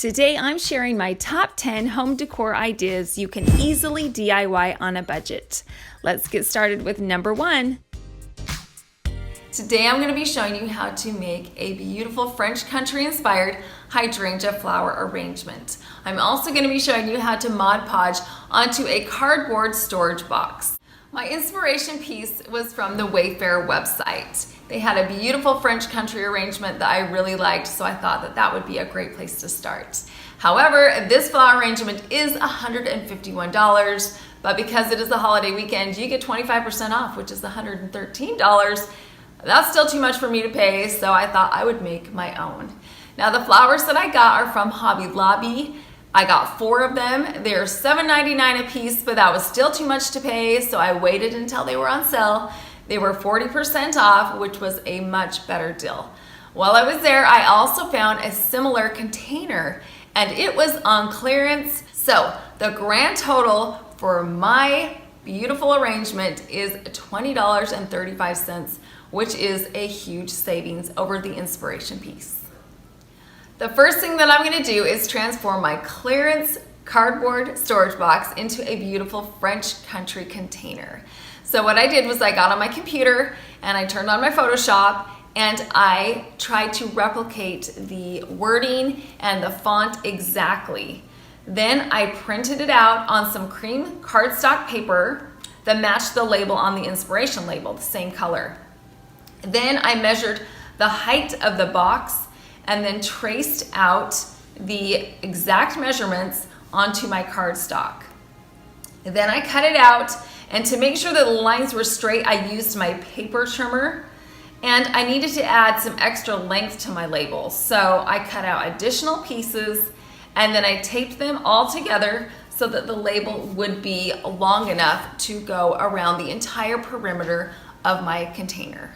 Today I'm sharing my top 10 home decor ideas you can easily DIY on a budget. Let's get started with number 1. Today I'm going to be showing you how to make a beautiful French country inspired hydrangea flower arrangement. I'm also going to be showing you how to Mod Podge onto a cardboard storage box. My inspiration piece was from the Wayfair website. They had a beautiful French country arrangement that I really liked, so I thought that that would be a great place to start. However, this flower arrangement is $151, but because it is the holiday weekend, you get 25% off, which is $113. That's still too much for me to pay, so I thought I would make my own. Now the flowers that I got are from Hobby Lobby. I got 4 of them. They're $7.99 a piece, but that was still too much to pay, so I waited until they were on sale. They were 40% off, which was a much better deal. While I was there, I also found a similar container, and it was on clearance. So the grand total for my beautiful arrangement is $20.35, which is a huge savings over the inspiration piece. The first thing that I'm going to do is transform my clearance cardboard storage box into a beautiful French country container. So what I did was I got on my computer and I turned on my Photoshop and I tried to replicate the wording and the font exactly. Then I printed it out on some cream cardstock paper that matched the label on the inspiration label, the same color. Then I measured the height of the box and then traced out the exact measurements onto my cardstock. Then I cut it out, and to make sure that the lines were straight, I used my paper trimmer, and I needed to add some extra length to my label. So I cut out additional pieces, and then I taped them all together so that the label would be long enough to go around the entire perimeter of my container.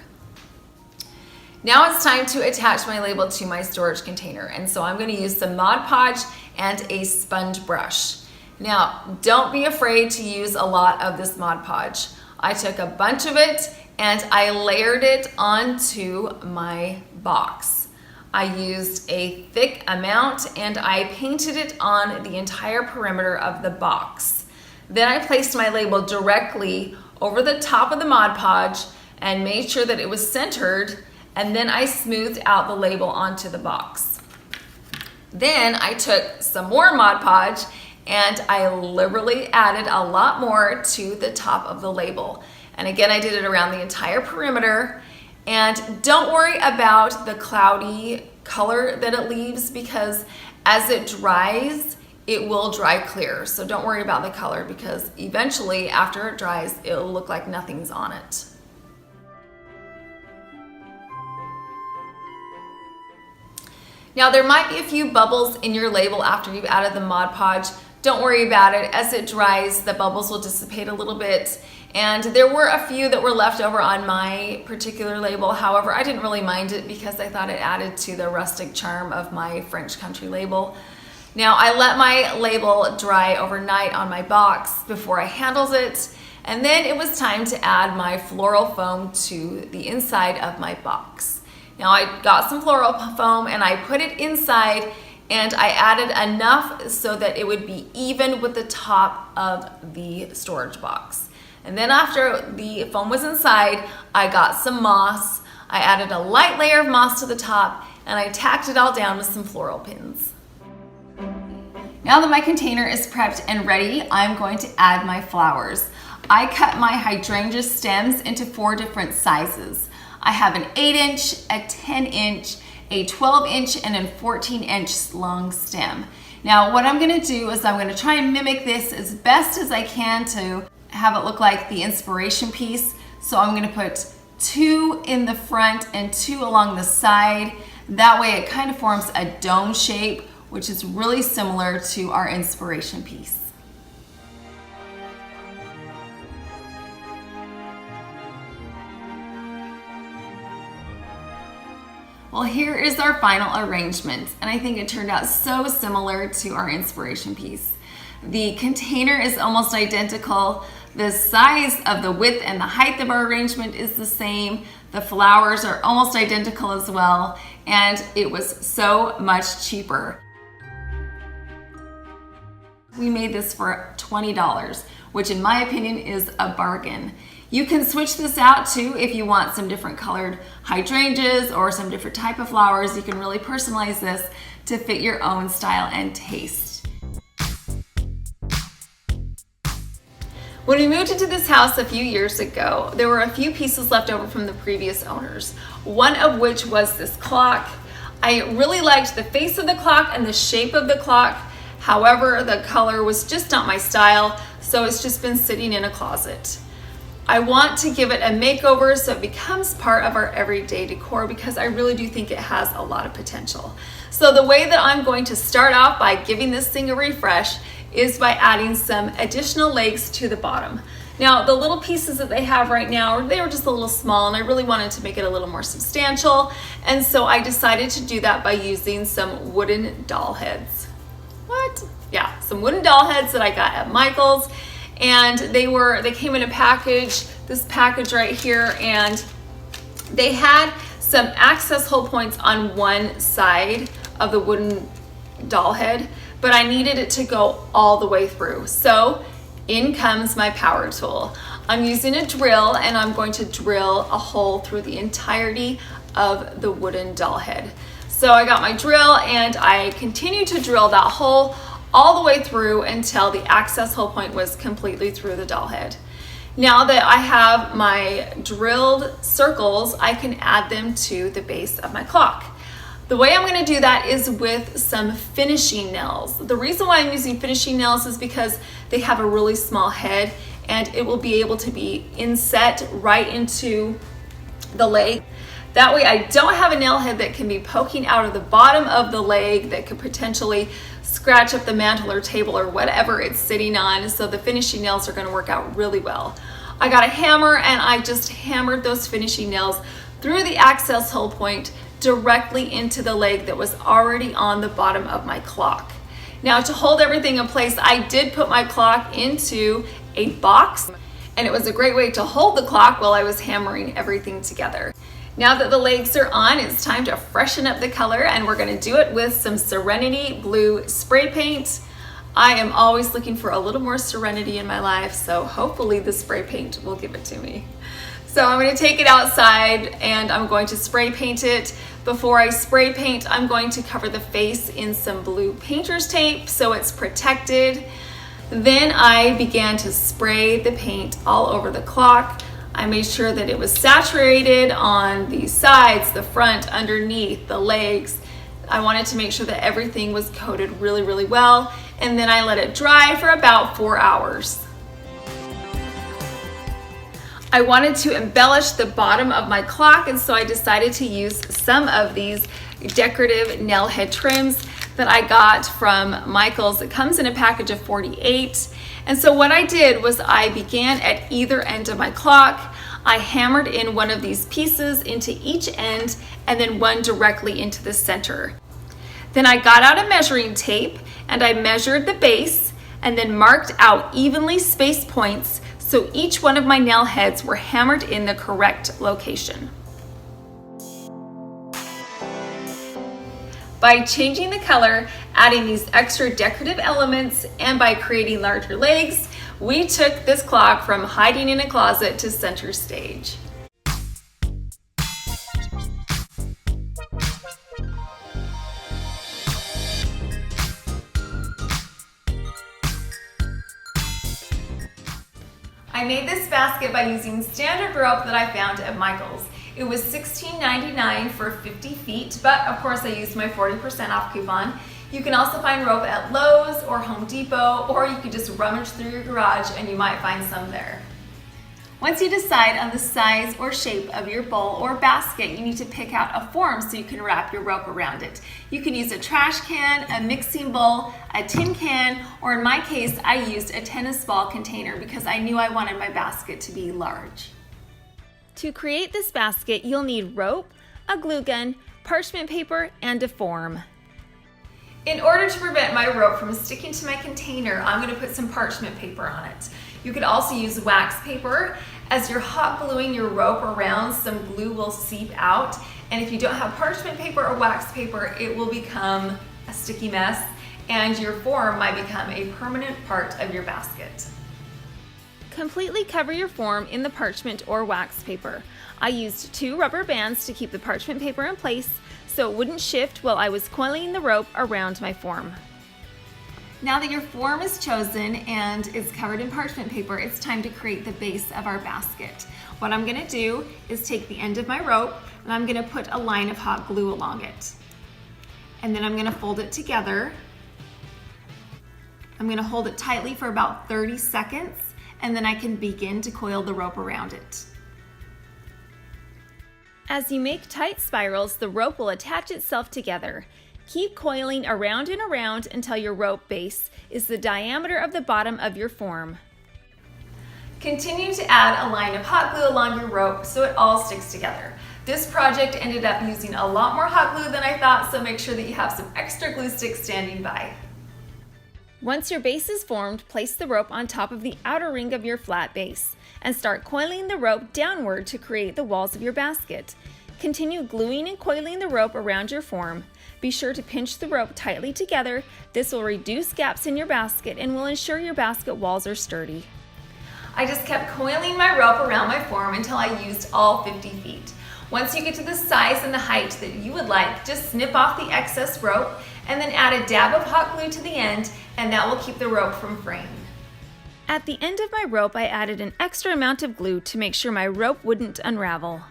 Now it's time to attach my label to my storage container, and so I'm going to use some Mod Podge and a sponge brush. Now, don't be afraid to use a lot of this Mod Podge. I took a bunch of it and I layered it onto my box. I used a thick amount and I painted it on the entire perimeter of the box. Then I placed my label directly over the top of the Mod Podge and made sure that it was centered, and then I smoothed out the label onto the box. Then I took some more Mod Podge and I liberally added a lot more to the top of the label. And again, I did it around the entire perimeter. And don't worry about the cloudy color that it leaves, because as it dries, it will dry clear. So don't worry about the color, because eventually after it dries, it'll look like nothing's on it. Now there might be a few bubbles in your label after you've added the Mod Podge. Don't worry about it. As it dries, the bubbles will dissipate a little bit. And there were a few that were left over on my particular label. However, I didn't really mind it because I thought it added to the rustic charm of my French country label. Now I let my label dry overnight on my box before I handled it. And then it was time to add my floral foam to the inside of my box. Now I got some floral foam and I put it inside, and I added enough so that it would be even with the top of the storage box. And then after the foam was inside, I got some moss. I added a light layer of moss to the top, and I tacked it all down with some floral pins. Now that my container is prepped and ready, I'm going to add my flowers. I cut my hydrangea stems into 4 different sizes. I have an 8-inch, a 10-inch, a 12-inch, and a 14-inch long stem. Now what I'm going to do is I'm going to try and mimic this as best as I can to have it look like the inspiration piece. So I'm going to put 2 in the front and 2 along the side. That way it kind of forms a dome shape, which is really similar to our inspiration piece. Well, here is our final arrangement, and I think it turned out so similar to our inspiration piece. The container is almost identical. The size of the width and the height of our arrangement is the same. The flowers are almost identical as well, and it was so much cheaper. We made this for $20, which in my opinion is a bargain. You can switch this out too if you want some different colored hydrangeas or some different type of flowers. You can really personalize this to fit your own style and taste. When we moved into this house a few years ago, there were a few pieces left over from the previous owners, one of which was this clock. I really liked the face of the clock and the shape of the clock. However, the color was just not my style, so it's just been sitting in a closet. I want to give it a makeover so it becomes part of our everyday decor because I really do think it has a lot of potential. So the way that I'm going to start off by giving this thing a refresh is by adding some additional legs to the bottom. Now, the little pieces that they have right now, they were just a little small and I really wanted to make it a little more substantial. And so I decided to do that by using some wooden doll heads. What? Yeah, some wooden doll heads that I got at Michael's. And they came in a package, this package right here, and they had some access hole points on one side of the wooden doll head, but I needed it to go all the way through. So in comes my power tool. I'm using a drill and I'm going to drill a hole through the entirety of the wooden doll head. So I got my drill and I continued to drill that hole all the way through until the access hole point was completely through the doll head. Now that I have my drilled circles, I can add them to the base of my clock. The way I'm going to do that is with some finishing nails. The reason why I'm using finishing nails is because they have a really small head and it will be able to be inset right into the leg. That way I don't have a nail head that can be poking out of the bottom of the leg that could potentially scratch up the mantle or table or whatever it's sitting on. So the finishing nails are going to work out really well. I got a hammer and I just hammered those finishing nails through the access hole point directly into the leg that was already on the bottom of my clock. Now, to hold everything in place, I did put my clock into a box, and it was a great way to hold the clock while I was hammering everything together. Now that the legs are on, it's time to freshen up the color, and we're going to do it with some Serenity Blue spray paint. I am always looking for a little more serenity in my life, so hopefully the spray paint will give it to me. So I'm going to take it outside and I'm going to spray paint it. Before I spray paint, I'm going to cover the face in some blue painter's tape so it's protected. Then I began to spray the paint all over the clock. I made sure that it was saturated on the sides, the front, underneath, the legs. I wanted to make sure that everything was coated really, really well. And then I let it dry for about 4 hours. I wanted to embellish the bottom of my clock, and so I decided to use some of these decorative nail head trims that I got from Michael's. It comes in a package of 48. And so what I did was I began at either end of my clock. I hammered in one of these pieces into each end and then one directly into the center. Then I got out a measuring tape and I measured the base and then marked out evenly spaced points so each one of my nail heads were hammered in the correct location. By changing the color, adding these extra decorative elements, and by creating larger legs, we took this clock from hiding in a closet to center stage. I made this basket by using standard rope that I found at Michael's. It was $16.99 for 50 feet, but of course I used my 40% off coupon. You can also find rope at Lowe's or Home Depot, or you could just rummage through your garage and you might find some there. Once you decide on the size or shape of your bowl or basket, you need to pick out a form so you can wrap your rope around it. You can use a trash can, a mixing bowl, a tin can, or in my case, I used a tennis ball container because I knew I wanted my basket to be large. To create this basket, you'll need rope, a glue gun, parchment paper, and a form. In order to prevent my rope from sticking to my container, I'm going to put some parchment paper on it. You could also use wax paper. As you're hot gluing your rope around, some glue will seep out. And if you don't have parchment paper or wax paper, it will become a sticky mess and your form might become a permanent part of your basket. Completely cover your form in the parchment or wax paper. I used 2 rubber bands to keep the parchment paper in place so it wouldn't shift while I was coiling the rope around my form. Now that your form is chosen and is covered in parchment paper, it's time to create the base of our basket. What I'm gonna do is take the end of my rope and I'm gonna put a line of hot glue along it. And then I'm gonna fold it together. I'm gonna hold it tightly for about 30 seconds and then I can begin to coil the rope around it. As you make tight spirals, the rope will attach itself together. Keep coiling around and around until your rope base is the diameter of the bottom of your form. Continue to add a line of hot glue along your rope so it all sticks together. This project ended up using a lot more hot glue than I thought, so make sure that you have some extra glue sticks standing by. Once your base is formed, place the rope on top of the outer ring of your flat base and start coiling the rope downward to create the walls of your basket. Continue gluing and coiling the rope around your form. Be sure to pinch the rope tightly together. This will reduce gaps in your basket and will ensure your basket walls are sturdy. I just kept coiling my rope around my form until I used all 50 feet. Once you get to the size and the height that you would like, just snip off the excess rope and then add a dab of hot glue to the end, and that will keep the rope from fraying. At the end of my rope, I added an extra amount of glue to make sure my rope wouldn't unravel.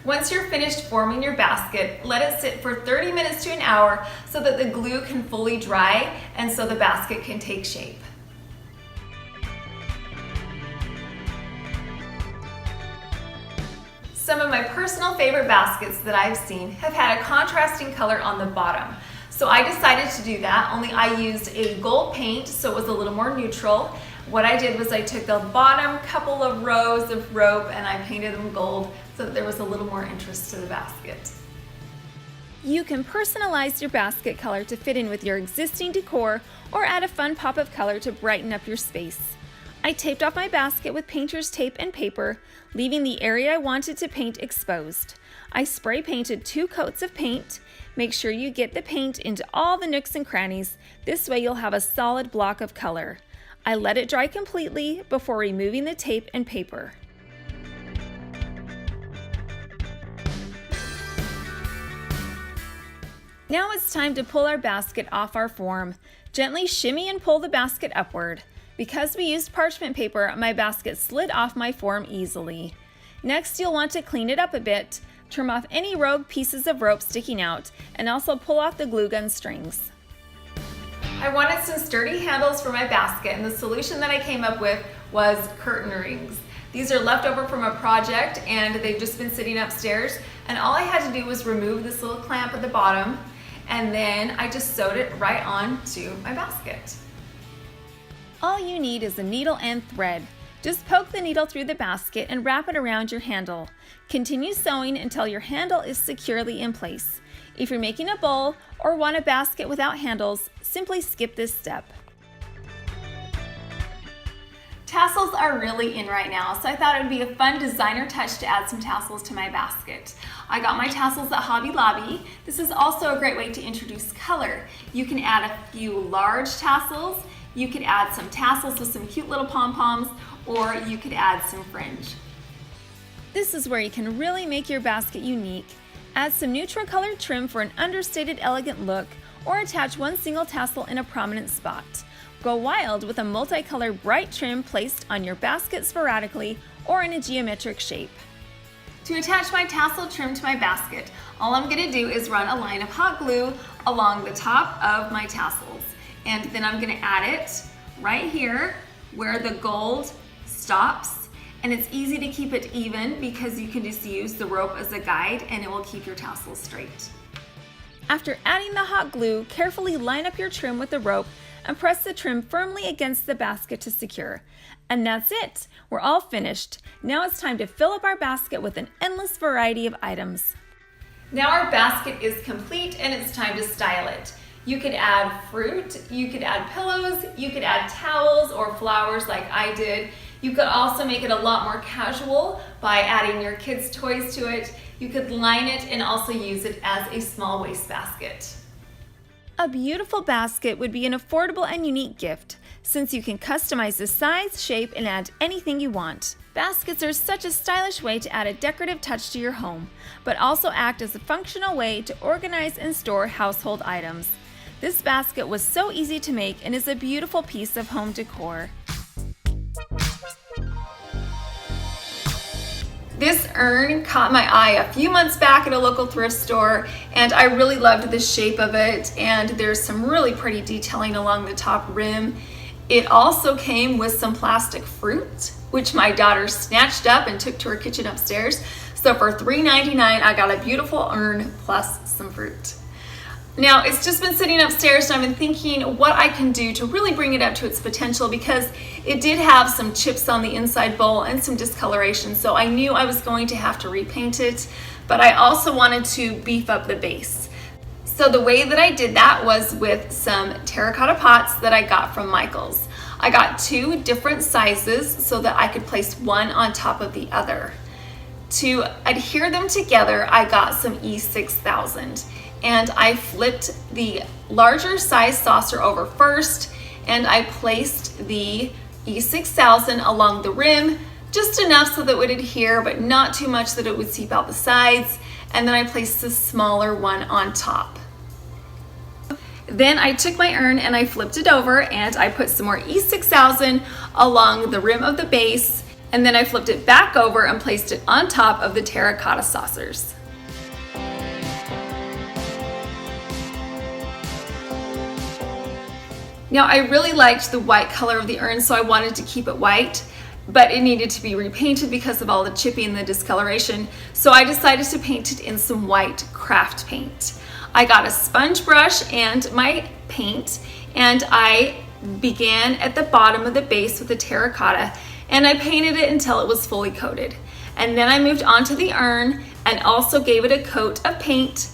Once you're finished forming your basket, let it sit for 30 minutes to an hour so that the glue can fully dry and so the basket can take shape. Some of my personal favorite baskets that I've seen have had a contrasting color on the bottom. So I decided to do that, only I used a gold paint so it was a little more neutral. What I did was I took the bottom couple of rows of rope and I painted them gold so that there was a little more interest to the basket. You can personalize your basket color to fit in with your existing decor or add a fun pop of color to brighten up your space. I taped off my basket with painter's tape and paper, leaving the area I wanted to paint exposed. I spray painted 2 coats of paint. Make sure you get the paint into all the nooks and crannies. This way you'll have a solid block of color. I let it dry completely before removing the tape and paper. Now it's time to pull our basket off our form. Gently shimmy and pull the basket upward. Because we used parchment paper, my basket slid off my form easily. Next, you'll want to clean it up a bit, trim off any rogue pieces of rope sticking out, and also pull off the glue gun strings. I wanted some sturdy handles for my basket, and the solution that I came up with was curtain rings. These are left over from a project and they've just been sitting upstairs, and all I had to do was remove this little clamp at the bottom, and then I just sewed it right onto my basket. All you need is a needle and thread. Just poke the needle through the basket and wrap it around your handle. Continue sewing until your handle is securely in place. If you're making a bowl or want a basket without handles, simply skip this step. Tassels are really in right now, so I thought it would be a fun designer touch to add some tassels to my basket. I got my tassels at Hobby Lobby. This is also a great way to introduce color. You can add a few large tassels, you could add some tassels with some cute little pom-poms, or you could add some fringe. This is where you can really make your basket unique. Add some neutral colored trim for an understated elegant look, or attach one single tassel in a prominent spot. Go wild with a multicolored bright trim placed on your basket sporadically or in a geometric shape. To attach my tassel trim to my basket, all I'm going to do is run a line of hot glue along the top of my tassels. And then I'm going to add it right here where the gold stops. And it's easy to keep it even because you can just use the rope as a guide and it will keep your tassels straight. After adding the hot glue, carefully line up your trim with the rope and press the trim firmly against the basket to secure. And that's it! We're all finished. Now it's time to fill up our basket with an endless variety of items. Now our basket is complete and it's time to style it. You could add fruit, you could add pillows, you could add towels or flowers like I did. You could also make it a lot more casual by adding your kids' toys to it. You could line it and also use it as a small wastebasket. A beautiful basket would be an affordable and unique gift, since you can customize the size, shape, and add anything you want. Baskets are such a stylish way to add a decorative touch to your home, but also act as a functional way to organize and store household items. This basket was so easy to make and is a beautiful piece of home decor. This urn caught my eye a few months back at a local thrift store, and I really loved the shape of it, and there's some really pretty detailing along the top rim. It also came with some plastic fruit, which my daughter snatched up and took to her kitchen upstairs. So for $3.99, I got a beautiful urn plus some fruit. Now, it's just been sitting upstairs, and I've been thinking what I can do to really bring it up to its potential, because it did have some chips on the inside bowl and some discoloration, so I knew I was going to have to repaint it, but I also wanted to beef up the base. So the way that I did that was with some terracotta pots that I got from Michael's. I got 2 different sizes so that I could place one on top of the other. To adhere them together, I got some E6000, and I flipped the larger size saucer over first, and I placed the E6000 along the rim, just enough so that it would adhere, but not too much that it would seep out the sides, and then I placed the smaller one on top. Then I took my urn and I flipped it over, and I put some more E6000 along the rim of the base, and then I flipped it back over and placed it on top of the terracotta saucers. Now, I really liked the white color of the urn, so I wanted to keep it white, but it needed to be repainted because of all the chipping and the discoloration, so I decided to paint it in some white craft paint. I got a sponge brush and my paint, and I began at the bottom of the base with the terracotta, and I painted it until it was fully coated. And then I moved on to the urn and also gave it a coat of paint.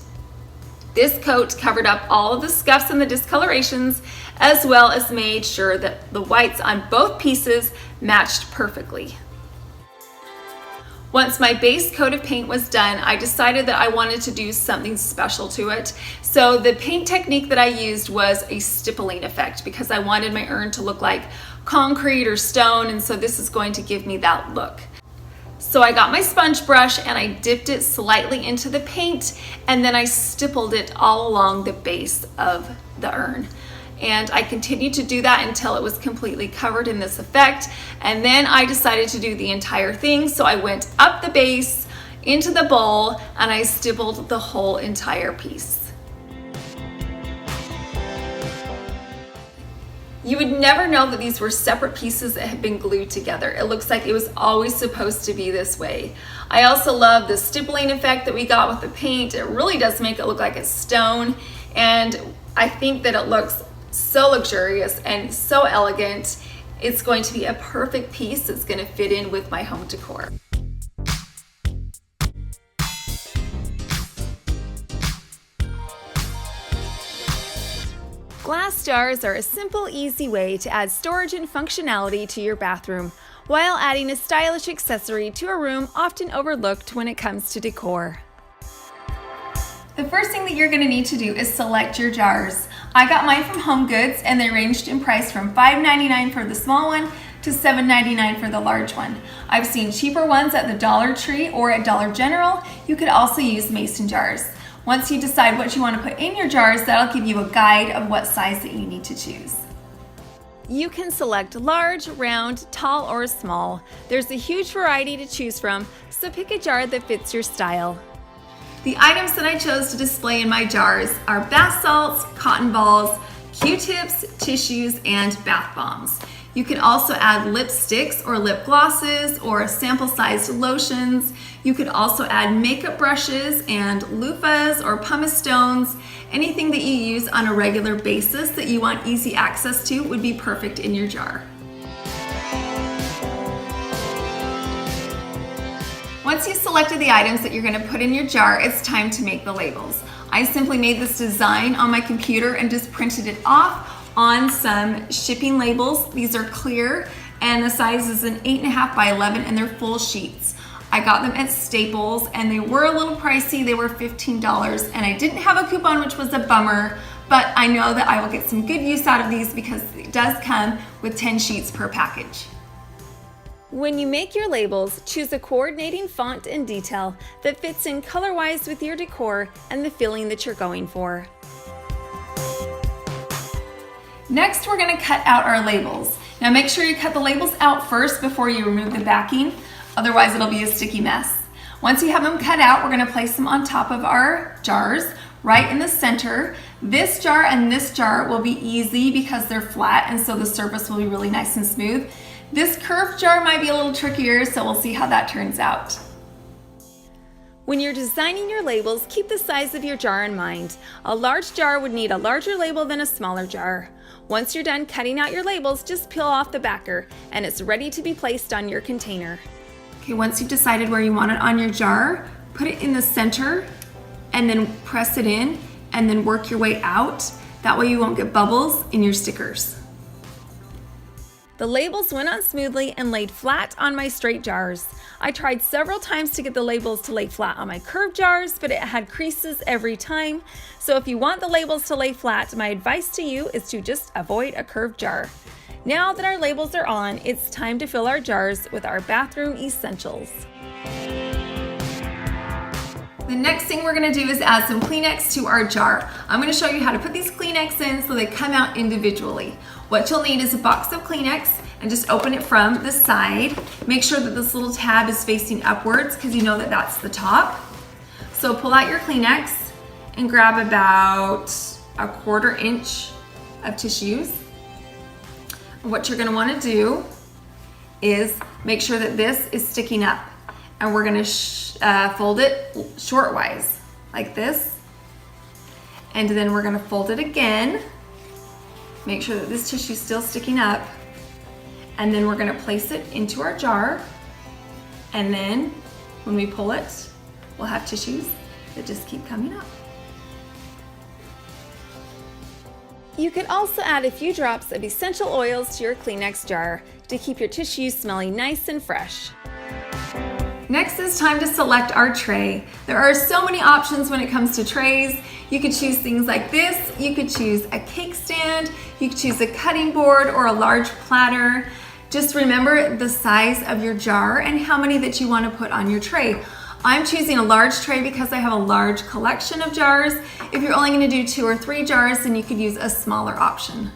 This coat covered up all of the scuffs and the discolorations, as well as made sure that the whites on both pieces matched perfectly. Once my base coat of paint was done, I decided that I wanted to do something special to it. So the paint technique that I used was a stippling effect, because I wanted my urn to look like concrete or stone, and so this is going to give me that look. So I got my sponge brush and I dipped it slightly into the paint, and then I stippled it all along the base of the urn. And I continued to do that until it was completely covered in this effect. And then I decided to do the entire thing. So I went up the base into the bowl and I stippled the whole entire piece. You would never know that these were separate pieces that had been glued together. It looks like it was always supposed to be this way. I also love the stippling effect that we got with the paint. It really does make it look like it's stone, and I think that it looks so luxurious and so elegant. It's going to be a perfect piece that's going to fit in with my home decor. Glass jars are a simple, easy way to add storage and functionality to your bathroom, while adding a stylish accessory to a room often overlooked when it comes to decor. The first thing that you're going to need to do is select your jars. I got mine from Home Goods, and they ranged in price from $5.99 for the small one to $7.99 for the large one. I've seen cheaper ones at the Dollar Tree or at Dollar General. You could also use mason jars. Once you decide what you want to put in your jars, that'll give you a guide of what size that you need to choose. You can select large, round, tall, or small. There's a huge variety to choose from, so pick a jar that fits your style. The items that I chose to display in my jars are bath salts, cotton balls, Q-tips, tissues, and bath bombs. You can also add lipsticks or lip glosses or sample-sized lotions. You could also add makeup brushes and loofahs or pumice stones. Anything that you use on a regular basis that you want easy access to would be perfect in your jar. Once you've selected the items that you're going to put in your jar, it's time to make the labels. I simply made this design on my computer and just printed it off on some shipping labels. These are clear and the size is an 8.5 by 11 and they're full sheets. I got them at Staples and they were a little pricey. They were $15 and I didn't have a coupon, which was a bummer, but I know that I will get some good use out of these because it does come with 10 sheets per package. When you make your labels, choose a coordinating font and detail that fits in color-wise with your decor and the feeling that you're going for. Next, we're going to cut out our labels. Now make sure you cut the labels out first before you remove the backing, otherwise it'll be a sticky mess. Once you have them cut out, we're going to place them on top of our jars, right in the center. This jar and this jar will be easy because they're flat and so the surface will be really nice and smooth. This curved jar might be a little trickier, so we'll see how that turns out. When you're designing your labels, keep the size of your jar in mind. A large jar would need a larger label than a smaller jar. Once you're done cutting out your labels, just peel off the backer and it's ready to be placed on your container. Okay, once you've decided where you want it on your jar, put it in the center and then press it in and then work your way out. That way you won't get bubbles in your stickers. The labels went on smoothly and laid flat on my straight jars. I tried several times to get the labels to lay flat on my curved jars, but it had creases every time. So if you want the labels to lay flat, my advice to you is to just avoid a curved jar. Now that our labels are on, it's time to fill our jars with our bathroom essentials. The next thing we're gonna do is add some Kleenex to our jar. I'm gonna show you how to put these Kleenex in so they come out individually. What you'll need is a box of Kleenex and just open it from the side. Make sure that this little tab is facing upwards because you know that that's the top. So pull out your Kleenex and grab about a 1/4 inch of tissues. What you're gonna wanna do is make sure that this is sticking up. And we're gonna fold it shortwise, like this. And then we're gonna fold it again. Make sure that this tissue is still sticking up. And then we're gonna place it into our jar. And then when we pull it, we'll have tissues that just keep coming up. You could also add a few drops of essential oils to your Kleenex jar to keep your tissues smelling nice and fresh. Next is time to select our tray. There are so many options when it comes to trays. You could choose things like this. You could choose a cake stand. You could choose a cutting board or a large platter. Just remember the size of your jar and how many that you want to put on your tray. I'm choosing a large tray because I have a large collection of jars. If you're only going to do 2 or 3 jars, then you could use a smaller option.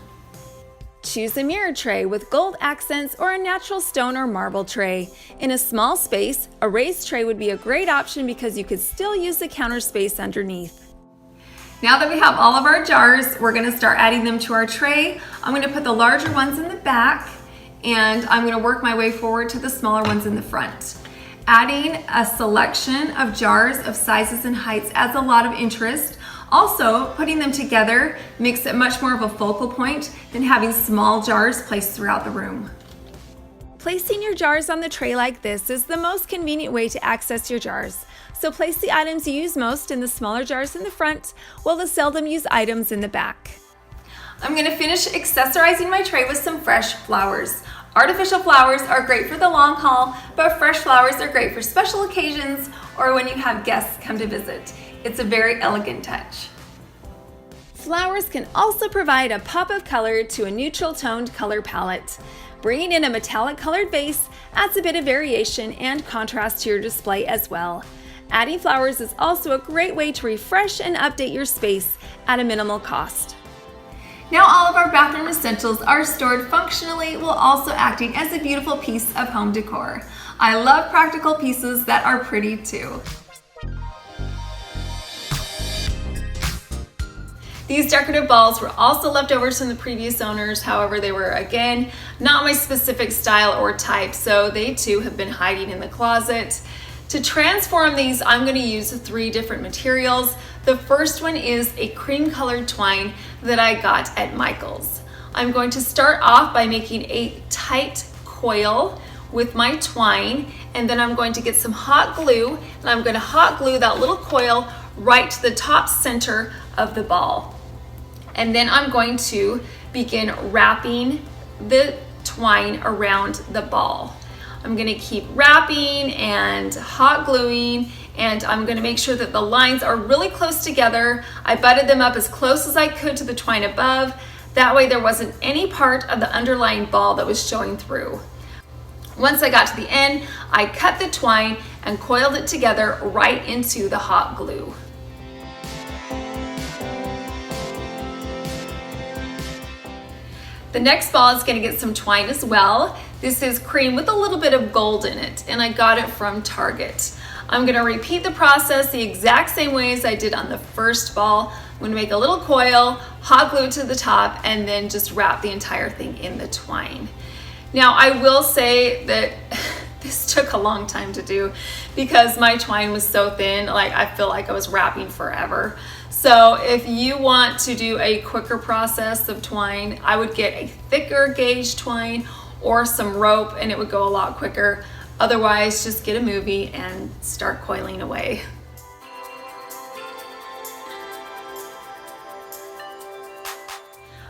Choose a mirror tray with gold accents or a natural stone or marble tray. In a small space, a raised tray would be a great option because you could still use the counter space underneath. Now that we have all of our jars, we're going to start adding them to our tray. I'm going to put the larger ones in the back and I'm going to work my way forward to the smaller ones in the front. Adding a selection of jars of sizes and heights adds a lot of interest. Also, putting them together makes it much more of a focal point than having small jars placed throughout the room. Placing your jars on the tray like this is the most convenient way to access your jars. So place the items you use most in the smaller jars in the front, while the seldom used items in the back. I'm going to finish accessorizing my tray with some fresh flowers. Artificial flowers are great for the long haul, but fresh flowers are great for special occasions or when you have guests come to visit. It's a very elegant touch. Flowers can also provide a pop of color to a neutral toned color palette. Bringing in a metallic colored vase adds a bit of variation and contrast to your display as well. Adding flowers is also a great way to refresh and update your space at a minimal cost. Now all of our bathroom essentials are stored functionally while also acting as a beautiful piece of home decor. I love practical pieces that are pretty too. These decorative balls were also leftovers from the previous owners. However, they were, again, not my specific style or type, so they too have been hiding in the closet. To transform these, I'm going to use 3 different materials. The first one is a cream colored twine that I got at Michael's. I'm going to start off by making a tight coil with my twine, and then I'm going to get some hot glue, and I'm going to hot glue that little coil right to the top center of the ball. And then I'm going to begin wrapping the twine around the ball. I'm gonna keep wrapping and hot gluing, and I'm gonna make sure that the lines are really close together. I butted them up as close as I could to the twine above. That way there wasn't any part of the underlying ball that was showing through. Once I got to the end, I cut the twine and coiled it together right into the hot glue. The next ball is going to get some twine as well. This is cream with a little bit of gold in it, and I got it from Target. I'm going to repeat the process the exact same way as I did on the first ball. I'm going to make a little coil, hot glue it to the top, and then just wrap the entire thing in the twine. Now I will say that this took a long time to do because my twine was so thin, like I feel like I was wrapping forever. So if you want to do a quicker process of twine, I would get a thicker gauge twine or some rope, and it would go a lot quicker. Otherwise, just get a movie and start coiling away.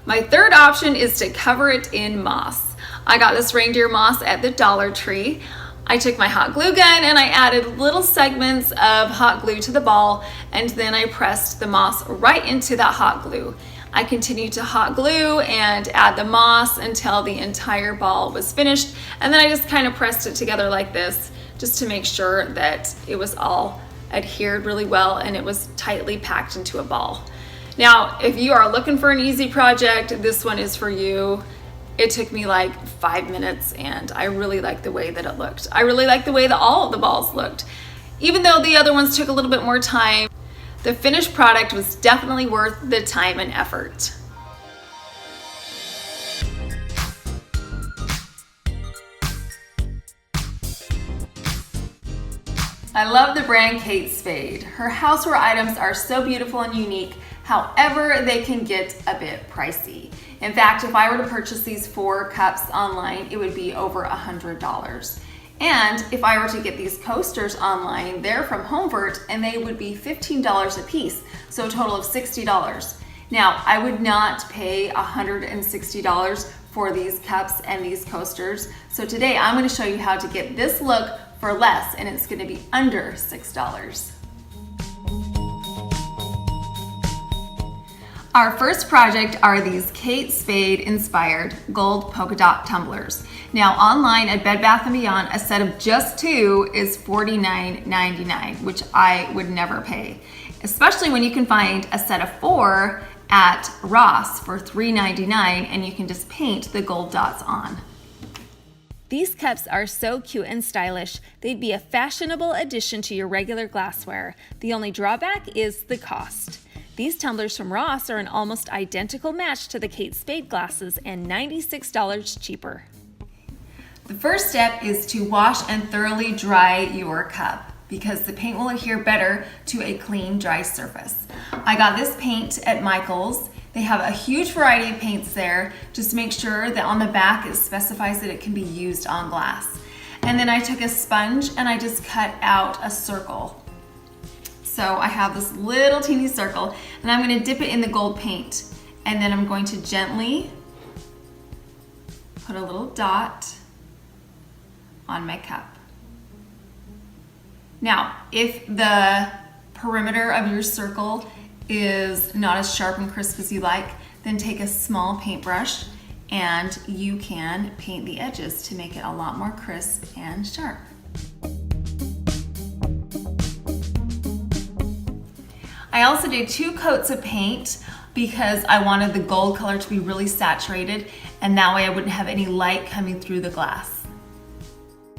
My third option is to cover it in moss. I got this reindeer moss at the Dollar Tree. I took my hot glue gun and I added little segments of hot glue to the ball, and then I pressed the moss right into that hot glue. I continued to hot glue and add the moss until the entire ball was finished, and then I just kind of pressed it together like this just to make sure that it was all adhered really well and it was tightly packed into a ball. Now, if you are looking for an easy project, this one is for you. It took me like 5 minutes, and I really like the way that it looked. I really like the way that all of the balls looked. Even though the other ones took a little bit more time, the finished product was definitely worth the time and effort. I love the brand Kate Spade. Her houseware items are so beautiful and unique. However, they can get a bit pricey. In fact, if I were to purchase these 4 cups online, it would be over $100. And if I were to get these coasters online, they're from Homevert, and they would be $15 a piece, so a total of $60. Now, I would not pay $160 for these cups and these coasters. So today I'm going to show you how to get this look for less, and it's going to be under $6. Our first project are these Kate Spade inspired gold polka dot tumblers. Now online at Bed Bath & Beyond, a set of just 2 is $49.99, which I would never pay, especially when you can find a set of 4 at Ross for $3.99, and you can just paint the gold dots on. These cups are so cute and stylish, they'd be a fashionable addition to your regular glassware. The only drawback is the cost. These tumblers from Ross are an almost identical match to the Kate Spade glasses and $96 cheaper. The first step is to wash and thoroughly dry your cup because the paint will adhere better to a clean, dry surface. I got this paint at Michael's. They have a huge variety of paints there. Just make sure that on the back it specifies that it can be used on glass. And then I took a sponge and I just cut out a circle. So I have this little teeny circle, and I'm going to dip it in the gold paint, and then I'm going to gently put a little dot on my cup. Now, if the perimeter of your circle is not as sharp and crisp as you like, then take a small paintbrush and you can paint the edges to make it a lot more crisp and sharp. I also did 2 coats of paint because I wanted the gold color to be really saturated, and that way I wouldn't have any light coming through the glass.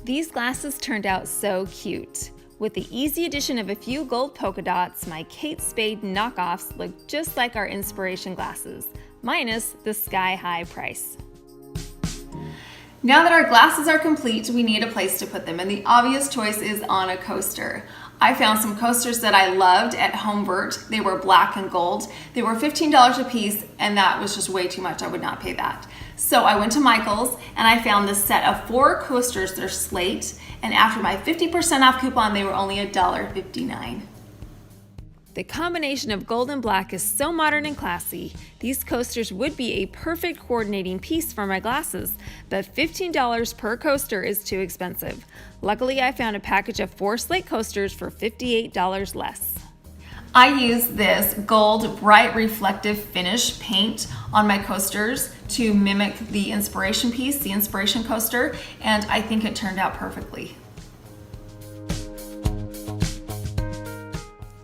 These glasses turned out so cute. With the easy addition of a few gold polka dots, my Kate Spade knockoffs look just like our inspiration glasses, minus the sky-high price. Now that our glasses are complete, we need a place to put them, and the obvious choice is on a coaster. I found some coasters that I loved at Homevert. They were black and gold. They were $15 a piece, and that was just way too much. I would not pay that. So I went to Michael's and I found this set of 4 coasters. They're slate, and after my 50% off coupon, they were only $1.59. The combination of gold and black is so modern and classy. These coasters would be a perfect coordinating piece for my glasses, but $15 per coaster is too expensive. Luckily, I found a package of 4 slate coasters for $58 less. I use this gold bright reflective finish paint on my coasters to mimic the inspiration piece, the inspiration coaster, and I think it turned out perfectly.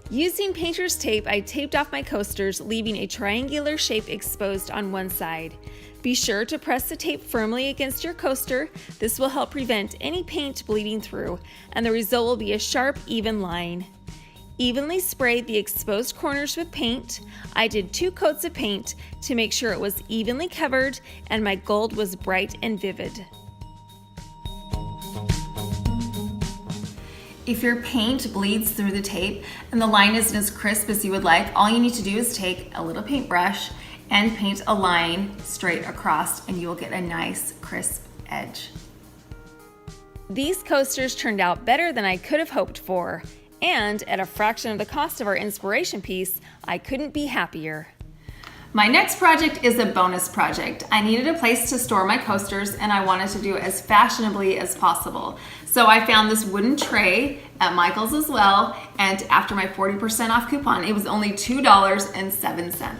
Using painter's tape, I taped off my coasters, leaving a triangular shape exposed on one side. Be sure to press the tape firmly against your coaster. This will help prevent any paint bleeding through, and the result will be a sharp, even line. Evenly sprayed the exposed corners with paint. I did 2 coats of paint to make sure it was evenly covered and my gold was bright and vivid. If your paint bleeds through the tape and the line isn't as crisp as you would like, all you need to do is take a little paintbrush and paint a line straight across and you will get a nice crisp edge. These coasters turned out better than I could have hoped for, and at a fraction of the cost of our inspiration piece, I couldn't be happier. My next project is a bonus project. I needed a place to store my coasters and I wanted to do it as fashionably as possible. So I found this wooden tray at Michael's as well, and after my 40% off coupon, it was only $2.07.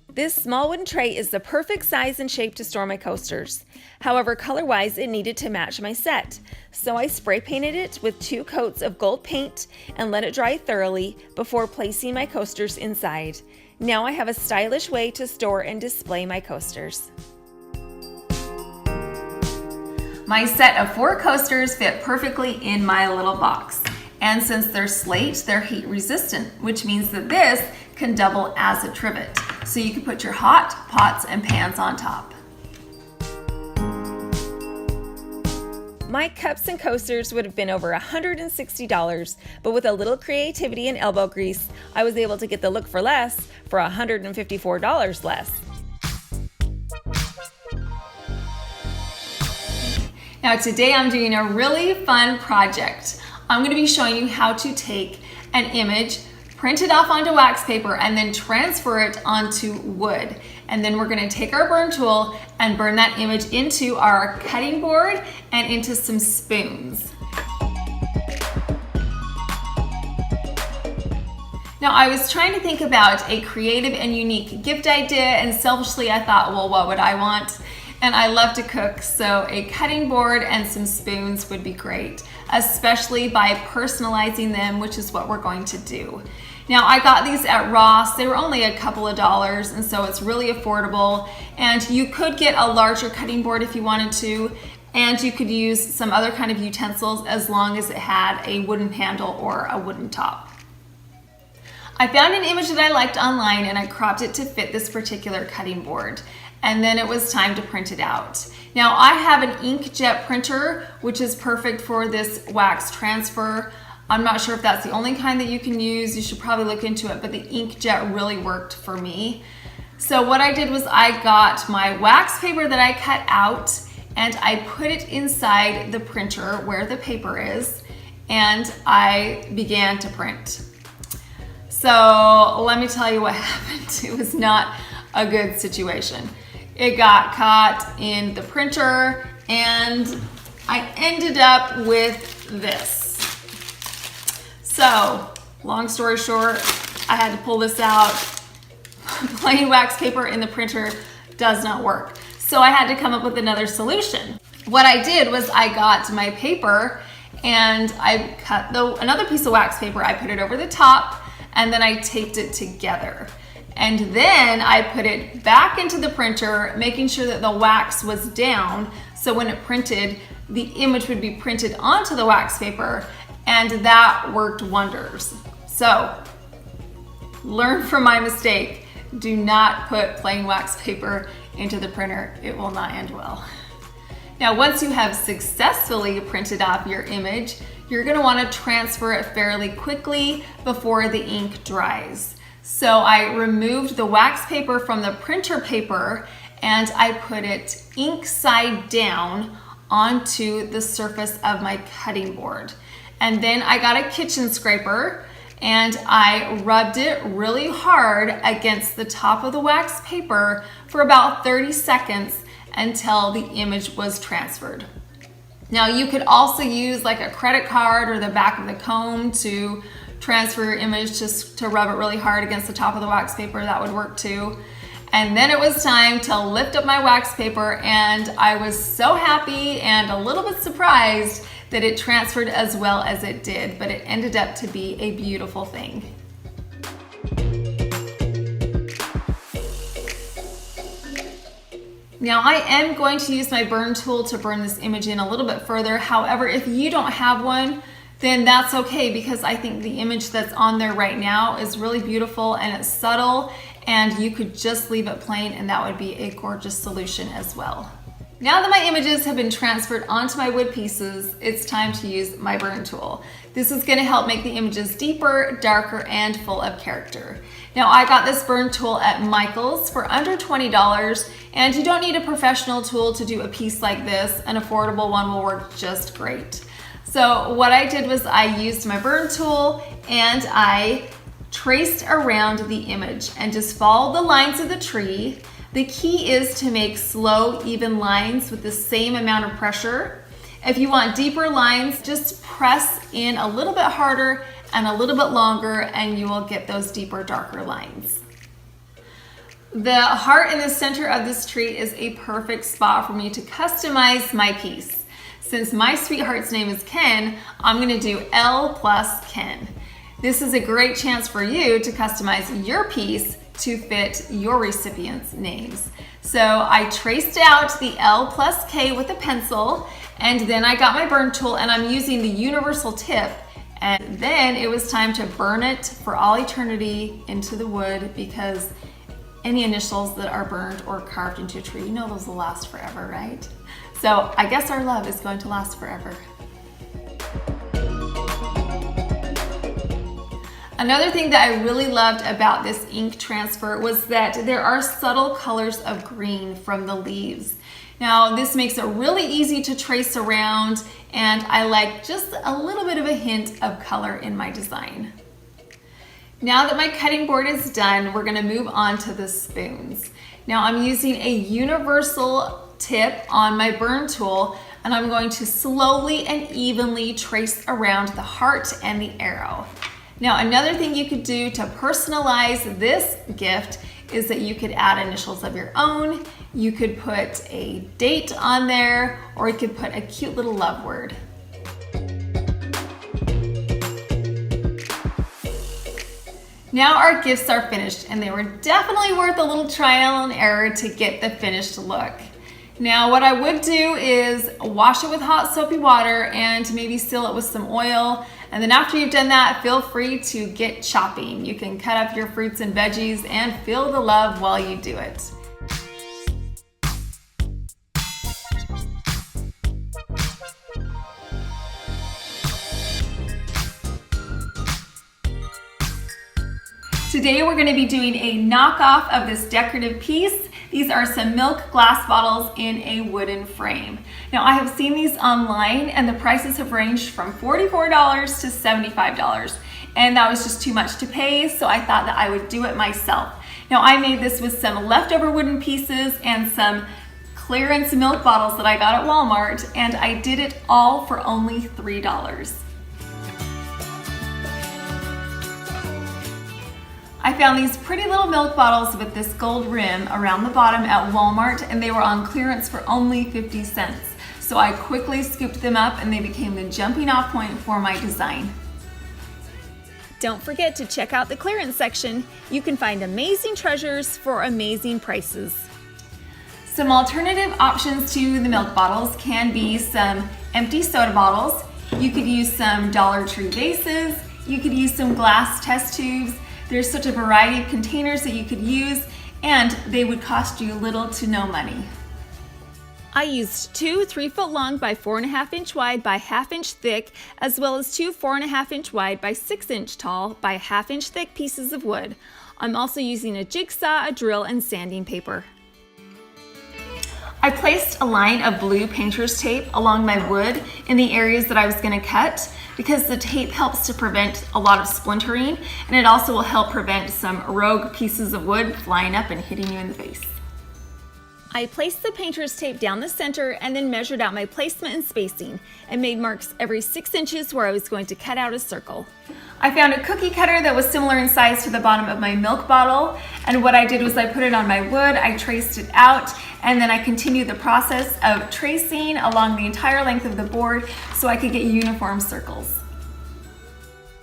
This small wooden tray is the perfect size and shape to store my coasters. However, color-wise, it needed to match my set. So I spray painted it with 2 coats of gold paint and let it dry thoroughly before placing my coasters inside. Now I have a stylish way to store and display my coasters. My set of 4 coasters fit perfectly in my little box. And since they're slate, they're heat resistant, which means that this can double as a trivet. So you can put your hot pots and pans on top. My cups and coasters would have been over $160, but with a little creativity and elbow grease, I was able to get the look for less for $154 less. Now today I'm doing a really fun project. I'm going to be showing you how to take an image, print it off onto wax paper, and then transfer it onto wood. And then we're going to take our burn tool and burn that image into our cutting board and into some spoons. Now I was trying to think about a creative and unique gift idea, and selfishly I thought, well, what would I want? And I love to cook, so a cutting board and some spoons would be great, especially by personalizing them, which is what we're going to do. Now I got these at Ross. They were only a couple of dollars, and so it's really affordable. And you could get a larger cutting board if you wanted to, and you could use some other kind of utensils as long as it had a wooden handle or a wooden top. I found an image that I liked online and I cropped it to fit this particular cutting board. And then it was time to print it out. Now I have an inkjet printer, which is perfect for this wax transfer. I'm not sure if that's the only kind that you can use. You should probably look into it, but the inkjet really worked for me. So what I did was I got my wax paper that I cut out and I put it inside the printer where the paper is, and I began to print. So let me tell you what happened. It was not a good situation. It got caught in the printer and I ended up with this. So, long story short, I had to pull this out. Plain wax paper in the printer does not work. So I had to come up with another solution. What I did was I got my paper and I cut another piece of wax paper, I put it over the top, and then I taped it together. And then I put it back into the printer, making sure that the wax was down, so when it printed, the image would be printed onto the wax paper, and that worked wonders. So, learn from my mistake. Do not put plain wax paper into the printer. It will not end well. Now, once you have successfully printed off your image, you're gonna wanna transfer it fairly quickly before the ink dries. So I removed the wax paper from the printer paper and I put it ink side down onto the surface of my cutting board. And then I got a kitchen scraper and I rubbed it really hard against the top of the wax paper for about 30 seconds until the image was transferred. Now you could also use like a credit card or the back of the comb to transfer your image, just to rub it really hard against the top of the wax paper. That would work too. And then it was time to lift up my wax paper, and I was so happy and a little bit surprised that it transferred as well as it did, but it ended up to be a beautiful thing. Now I am going to use my burn tool to burn this image in a little bit further. However, if you don't have one, then that's okay, because I think the image that's on there right now is really beautiful and it's subtle, and you could just leave it plain and that would be a gorgeous solution as well. Now that my images have been transferred onto my wood pieces, it's time to use my burn tool. This is going to help make the images deeper, darker, and full of character. Now I got this burn tool at Michael's for under $20, and you don't need a professional tool to do a piece like this. An affordable one will work just great. So what I did was I used my burn tool and I traced around the image and just followed the lines of the tree. The key is to make slow, even lines with the same amount of pressure. If you want deeper lines, just press in a little bit harder and a little bit longer, and you will get those deeper, darker lines. The heart in the center of this tree is a perfect spot for me to customize my piece. Since my sweetheart's name is Ken, I'm gonna do L plus Ken. This is a great chance for you to customize your piece to fit your recipient's names. So I traced out the L plus K with a pencil, and then I got my burn tool and I'm using the universal tip, and then it was time to burn it for all eternity into the wood, because any initials that are burned or carved into a tree, you know those will last forever, right? So I guess our love is going to last forever. Another thing that I really loved about this ink transfer was that there are subtle colors of green from the leaves. Now this makes it really easy to trace around, and I like just a little bit of a hint of color in my design. Now that my cutting board is done, we're gonna move on to the spoons. Now I'm using a universal tip on my burn tool, and I'm going to slowly and evenly trace around the heart and the arrow. Now another thing you could do to personalize this gift is that you could add initials of your own, you could put a date on there, or you could put a cute little love word. Now our gifts are finished, and they were definitely worth a little trial and error to get the finished look. Now what I would do is wash it with hot soapy water and maybe seal it with some oil. And then after you've done that, feel free to get chopping. You can cut up your fruits and veggies and feel the love while you do it. Today we're going to be doing a knockoff of this decorative piece. These are some milk glass bottles in a wooden frame. Now I have seen these online and the prices have ranged from $44 to $75, and that was just too much to pay, so I thought that I would do it myself. Now I made this with some leftover wooden pieces and some clearance milk bottles that I got at Walmart, and I did it all for only $3. I found these pretty little milk bottles with this gold rim around the bottom at Walmart, and they were on clearance for only 50 cents. So I quickly scooped them up and they became the jumping off point for my design. Don't forget to check out the clearance section. You can find amazing treasures for amazing prices. Some alternative options to the milk bottles can be some empty soda bottles. You could use some Dollar Tree vases. You could use some glass test tubes. There's such a variety of containers that you could use, and they would cost you little to no money. I used two 3-foot long by 4.5 inch wide by 1/2 inch thick, as well as two 4.5 inch wide by 6 inch tall by 1/2 inch thick pieces of wood. I'm also using a jigsaw, a drill, and sanding paper. I I placed a line of blue painter's tape along my wood in the areas that I was going to cut because the tape helps to prevent a lot of splintering, and it also will help prevent some rogue pieces of wood flying up and hitting you in the face. I placed the painter's tape down the center and then measured out my placement and spacing and made marks every 6 inches where I was going to cut out a circle. I found a cookie cutter that was similar in size to the bottom of my milk bottle, and what I did was I put it on my wood, I traced it out, and then I continued the process of tracing along the entire length of the board so I could get uniform circles.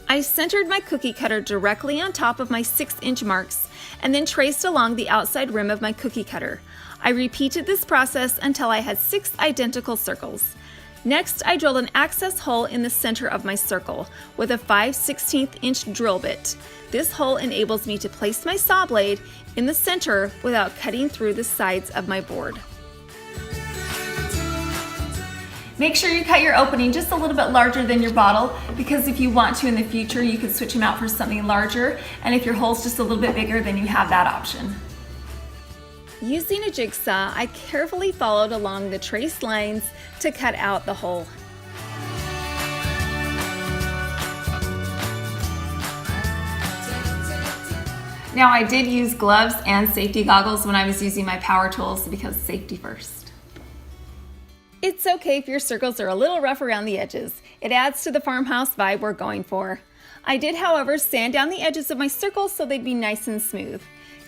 I centered my cookie cutter directly on top of my 6-inch marks and then traced along the outside rim of my cookie cutter. I repeated this process until I had 6 identical circles. Next, I drilled an access hole in the center of my circle with a 5/16 inch drill bit. This hole enables me to place my saw blade in the center without cutting through the sides of my board. Make sure you cut your opening just a little bit larger than your bottle, because if you want to in the future, you could switch them out for something larger, and if your hole's just a little bit bigger, then you have that option. Using a jigsaw, I carefully followed along the traced lines to cut out the hole. Now, I did use gloves and safety goggles when I was using my power tools because safety first. It's okay if your circles are a little rough around the edges. It adds to the farmhouse vibe we're going for. I did, however, sand down the edges of my circles so they'd be nice and smooth.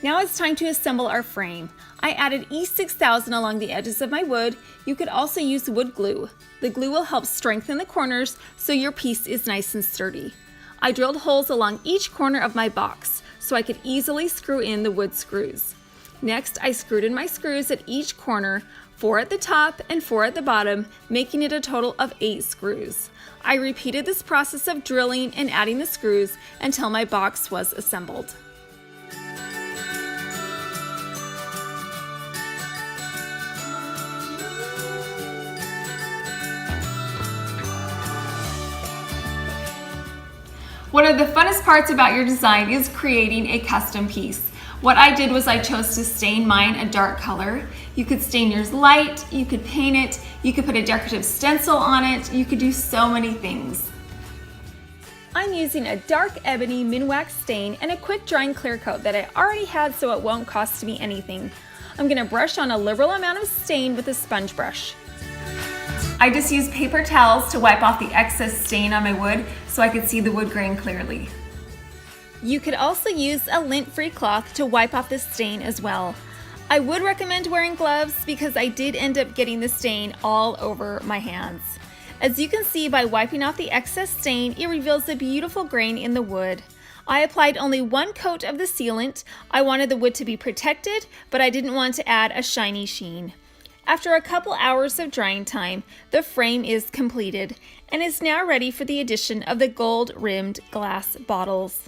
Now it's time to assemble our frame. I added E6000 along the edges of my wood. You could also use wood glue. The glue will help strengthen the corners so your piece is nice and sturdy. I drilled holes along each corner of my box so I could easily screw in the wood screws. Next, I screwed in my screws at each corner, 4 at the top and 4 at the bottom, making it a total of 8 screws. I repeated this process of drilling and adding the screws until my box was assembled. One of the funnest parts about your design is creating a custom piece. What I did was I chose to stain mine a dark color. You could stain yours light, you could paint it, you could put a decorative stencil on it, you could do so many things. I'm using a dark ebony Minwax stain and a quick drying clear coat that I already had so it won't cost me anything. I'm going to brush on a liberal amount of stain with a sponge brush. I just used paper towels to wipe off the excess stain on my wood so I could see the wood grain clearly. You could also use a lint-free cloth to wipe off the stain as well. I would recommend wearing gloves because I did end up getting the stain all over my hands. As you can see by wiping off the excess stain, it reveals a beautiful grain in the wood. I applied only 1 coat of the sealant. I wanted the wood to be protected, but I didn't want to add a shiny sheen. After a couple hours of drying time, the frame is completed and is now ready for the addition of the gold-rimmed glass bottles.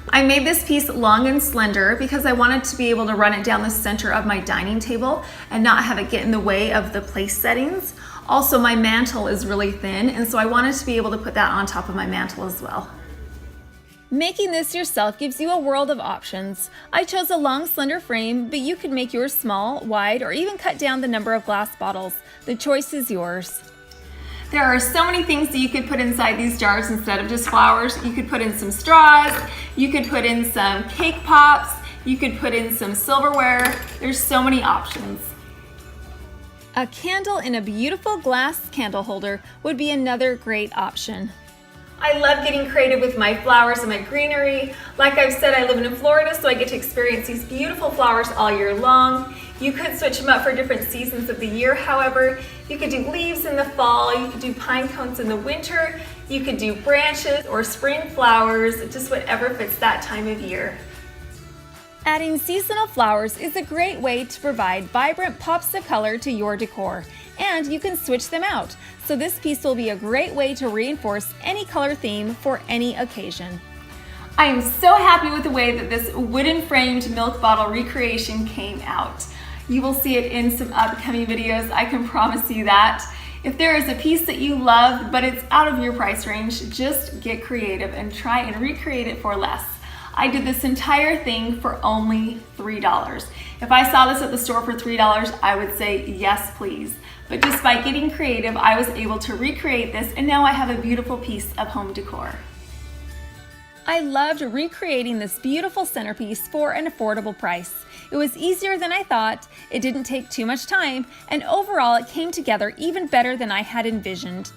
I made this piece long and slender because I wanted to be able to run it down the center of my dining table and not have it get in the way of the place settings. Also, my mantle is really thin, and so I wanted to be able to put that on top of my mantle as well. Making this yourself gives you a world of options. I chose a long, slender frame, but you could make yours small, wide, or even cut down the number of glass bottles. The choice is yours. There are so many things that you could put inside these jars instead of just flowers. You could put in some straws, you could put in some cake pops, you could put in some silverware. There's so many options. A candle in a beautiful glass candle holder would be another great option. I love getting creative with my flowers and my greenery. Like I've said, I live in Florida, so I get to experience these beautiful flowers all year long. You could switch them up for different seasons of the year, however. You could do leaves in the fall, you could do pine cones in the winter, you could do branches or spring flowers, just whatever fits that time of year. Adding seasonal flowers is a great way to provide vibrant pops of color to your decor, and you can switch them out, so this piece will be a great way to reinforce any color theme for any occasion. I am so happy with the way that this wooden framed milk bottle recreation came out. You will see it in some upcoming videos, I can promise you that. If there is a piece that you love, but it's out of your price range, just get creative and try and recreate it for less. I did this entire thing for only $3. If I saw this at the store for $3, I would say yes, please. But just by getting creative, I was able to recreate this, and now I have a beautiful piece of home decor. I loved recreating this beautiful centerpiece for an affordable price. It was easier than I thought, it didn't take too much time, and overall it came together even better than I had envisioned.